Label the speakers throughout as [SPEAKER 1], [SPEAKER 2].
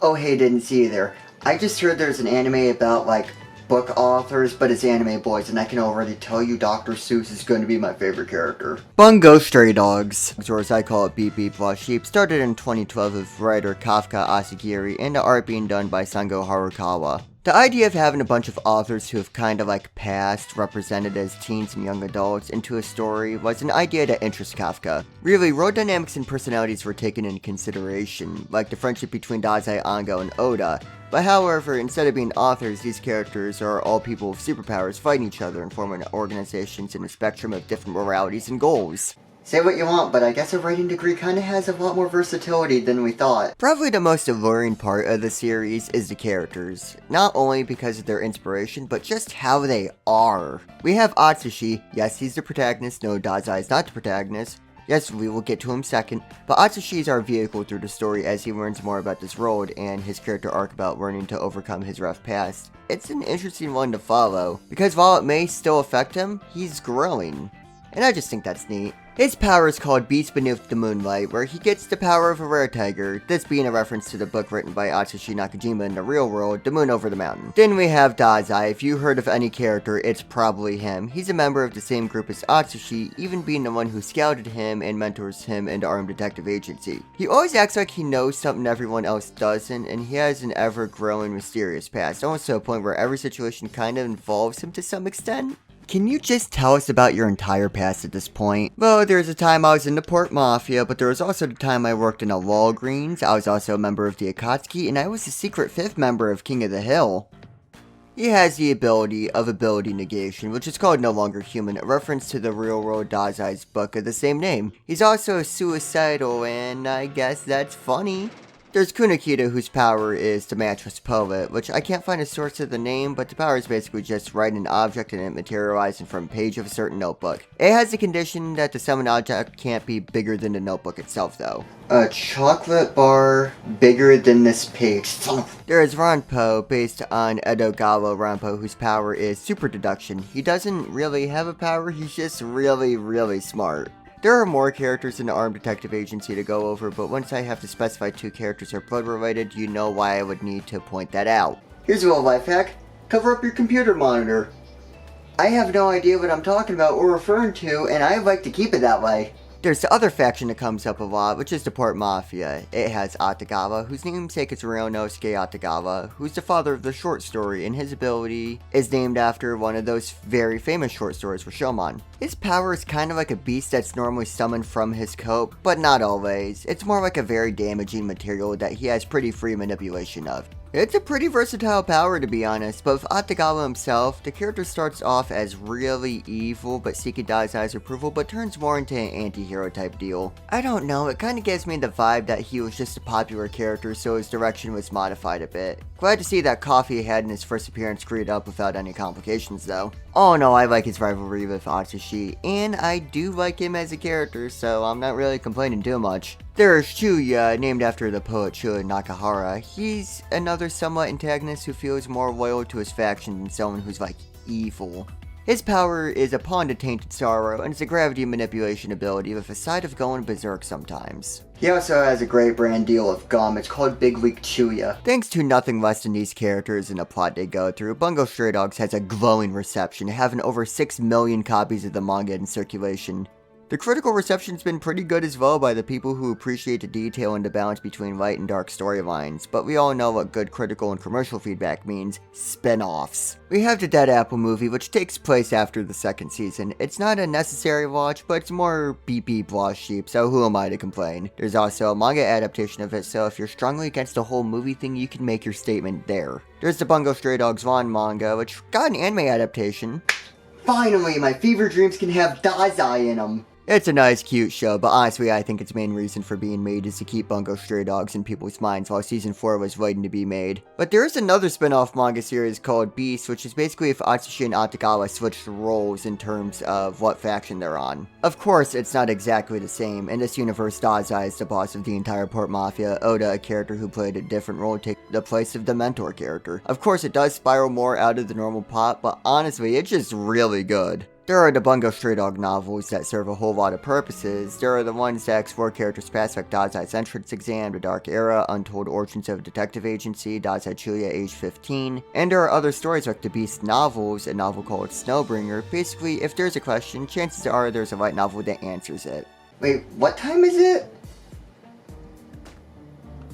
[SPEAKER 1] Oh hey, didn't see you there. I just heard there's an anime about, like, book authors, but it's anime boys, and I can already tell you Dr. Seuss is going to be my favorite character. Bungo Stray Dogs, or as I call it, Beep Beep Lost Sheep, started in 2012 with writer Kafka Asagiri, and the art being done by Sango Harukawa. The idea of having a bunch of authors who have kind of like passed, represented as teens and young adults, into a story was an idea that interests Kafka. Really, role dynamics and personalities were taken into consideration, like the friendship between Dazai, Ango, and Oda. But however, instead of being authors, these characters are all people with superpowers fighting each other and forming organizations in a spectrum of different moralities and goals. Say what you want, but I guess a writing degree kinda has a lot more versatility than we thought. Probably the most alluring part of the series is the characters. Not only because of their inspiration, but just how they are. We have Atsushi. Yes, he's the protagonist. No, Dazai is not the protagonist. Yes, we will get to him second, but Atsushi is our vehicle through the story as he learns more about this world and his character arc about learning to overcome his rough past. It's an interesting one to follow, because while it may still affect him, he's growing. And I just think that's neat. His power is called Beast Beneath the Moonlight, where he gets the power of a rare tiger, this being a reference to the book written by Atsushi Nakajima in the real world, The Moon Over the Mountain. Then we have Dazai. If you heard of any character, it's probably him. He's a member of the same group as Atsushi, even being the one who scouted him and mentors him in the Armed Detective Agency. He always acts like he knows something everyone else doesn't, and he has an ever-growing mysterious past, almost to a point where every situation kind of involves him to some extent. Can you just tell us about your entire past at this point? Well, there's a time I was in the Port Mafia, but there was also the time I worked in a Walgreens. I was also a member of the Akatsuki, and I was the secret 5th member of King of the Hill. He has the ability of ability negation, which is called No Longer Human, a reference to the real-world Dazai's book of the same name. He's also suicidal, and I guess that's funny. There's Kunakita, whose power is the matchless poet, which I can't find a source of the name, but the power is basically just write an object and it materializes in front page of a certain notebook. It has the condition that the summoned object can't be bigger than the notebook itself, though. A chocolate bar bigger than this page. There is Ronpo, based on Edogawa Ronpo, whose power is super deduction. He doesn't really have a power, he's just really smart. There are more characters in the Armed Detective Agency to go over, but once I have to specify 2 characters are blood related, you know why I would need to point that out. Here's a little life hack. Cover up your computer monitor. I have no idea what I'm talking about or referring to, and I like to keep it that way. There's the other faction that comes up a lot, which is the Port Mafia. It has Atagawa, whose namesake is Ryunosuke Atagawa, who's the father of the short story, and his ability is named after one of those very famous short stories for Shomon. His power is kind of like a beast that's normally summoned from his coat, but not always. It's more like a very damaging material that he has pretty free manipulation of. It's a pretty versatile power, to be honest, but with Atagawa himself, the character starts off as really evil but seeking Dazai's approval, but turns more into an anti-hero type deal. I don't know, it kinda gives me the vibe that he was just a popular character, so his direction was modified a bit. Glad to see that Coffee had in his first appearance screwed up without any complications though. Oh no, I like his rivalry with Atsushi, and I do like him as a character, so I'm not really complaining too much. There's Shuya, named after the poet Shuya Nakahara. He's another somewhat antagonist who feels more loyal to his faction than someone who's like evil. His power is a pawn to tainted sorrow, and it's a gravity manipulation ability with a side of going berserk sometimes. He also has a great brand deal of gum. It's called Big League Chuya. Thanks to nothing less than these characters and the plot they go through, Bungo Stray Dogs has a glowing reception, having over 6 million copies of the manga in circulation. The critical reception's been pretty good as well by the people who appreciate the detail and the balance between light and dark storylines, but we all know what good critical and commercial feedback means: spin-offs. We have the Dead Apple movie, which takes place after the 2nd season. It's not a necessary watch, but it's more beep beep lost sheep, so who am I to complain? There's also a manga adaptation of it, so if you're strongly against the whole movie thing, you can make your statement there. There's the Bungo Stray Dogs Von manga, which got an anime adaptation. Finally, my fever dreams can have Dazai in them! It's a nice, cute show, but honestly, I think its main reason for being made is to keep Bungo Stray Dogs in people's minds while Season 4 was waiting to be made. But there is another spin-off manga series called Beast, which is basically if Atsushi and Atagawa switched roles in terms of what faction they're on. Of course, it's not exactly the same. In this universe, Dazai is the boss of the entire Port Mafia. Oda, a character who played a different role, takes the place of the mentor character. Of course, it does spiral more out of the normal plot, but honestly, it's just really good. There are the Bongo Stray Dog novels that serve a whole lot of purposes. There are the ones that explore characters past like Dazai's entrance exam, The Dark Era, Untold Origins of a Detective Agency, Dazai Chuya age 15, and there are other stories like the Beast novels, a novel called Snowbringer. Basically, if there's a question, chances are there's a light novel that answers it. Wait, what time is it?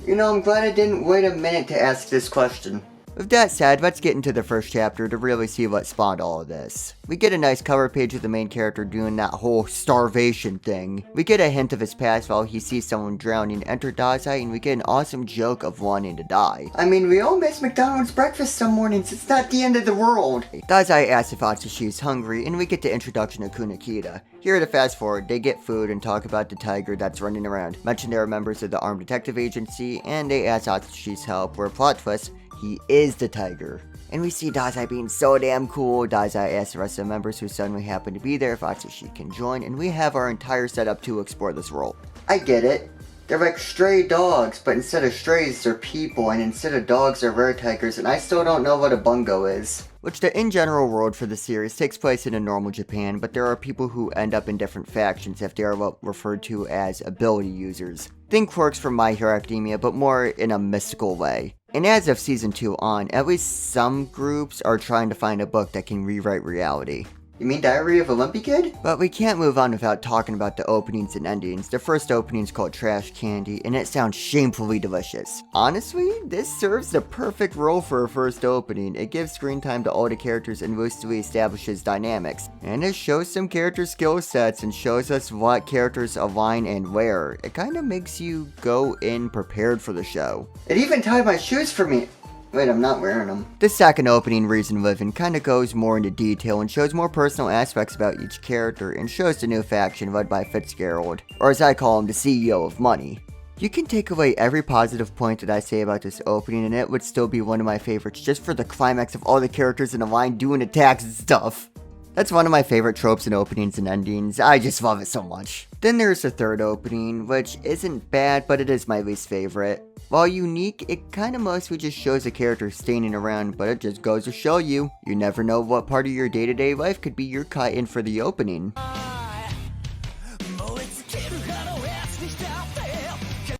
[SPEAKER 1] You know, I'm glad I didn't wait a minute to ask this question. With that said, let's get into the first chapter to really see what spawned all of this. We get a nice cover page of the main character doing that whole starvation thing. We get a hint of his past while he sees someone drowning enter Dazai, and we get an awesome joke of wanting to die. I mean, we all miss McDonald's breakfast some mornings, it's not the end of the world. Dazai asks if Atsushi is hungry, and we get the introduction of Kunakita. Here to fast forward, they get food and talk about the tiger that's running around. Mention they are members of the Armed Detective Agency, and they ask Atsushi's help, where plot twist, he is the tiger. And we see Dazai being so damn cool. Dazai asks the rest of the members who suddenly happen to be there if Atsushi can join, and we have our entire setup to explore this role. I get it. They're like stray dogs, but instead of strays, they're people, and instead of dogs, they're rare tigers, and I still don't know what a bungo is. Which the in-general world for the series takes place in a normal Japan, but there are people who end up in different factions if they are what referred to as ability users. Think quirks from My Hero Academia, but more in a mystical way. And as of Season 2 on, at least some groups are trying to find a book that can rewrite reality. You mean Diary of a Lumpy Kid? But we can't move on without talking about the openings and endings. The first opening is called Trash Candy, and it sounds shamefully delicious. Honestly, this serves the perfect role for a first opening. It gives screen time to all the characters and loosely establishes dynamics. And it shows some character skill sets and shows us what characters align and where. It kinda makes you go in prepared for the show. It even tied my shoes for me. Wait, I'm not wearing them. The second opening, Reason Living, kinda goes more into detail and shows more personal aspects about each character and shows the new faction led by Fitzgerald, or as I call him, the CEO of Money. You can take away every positive point that I say about this opening and it would still be one of my favorites just for the climax of all the characters in a line doing attacks and stuff. That's one of my favorite tropes in openings and endings. I just love it so much. Then there's the third opening, which isn't bad, but it is my least favorite. While unique, it kinda mostly just shows a character standing around, but it just goes to show you, you never know what part of your day-to-day life could be your cut-in for the opening.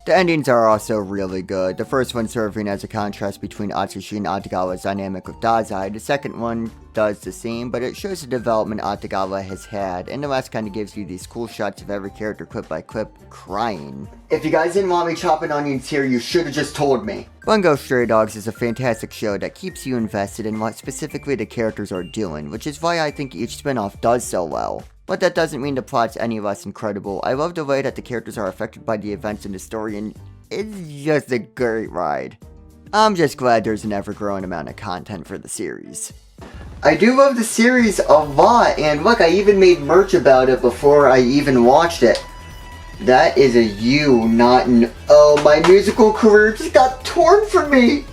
[SPEAKER 1] The endings are also really good. The first one serving as a contrast between Atsushi and Atagawa's dynamic with Dazai. The second one does the same, but it shows the development Atagawa has had, and the last kind of gives you these cool shots of every character clip by clip crying. If you guys didn't want me chopping onions here, you should have just told me. Bungo Stray Dogs is a fantastic show that keeps you invested in what specifically the characters are doing, which is why I think each spin-off does so well. But that doesn't mean the plot's any less incredible. I love the way that the characters are affected by the events in the story, and it's just a great ride. I'm just glad there's an ever-growing amount of content for the series. I do love the series a lot, and look, I even made merch about it before I even watched it. That is a U, not an O. My musical career just got torn from me!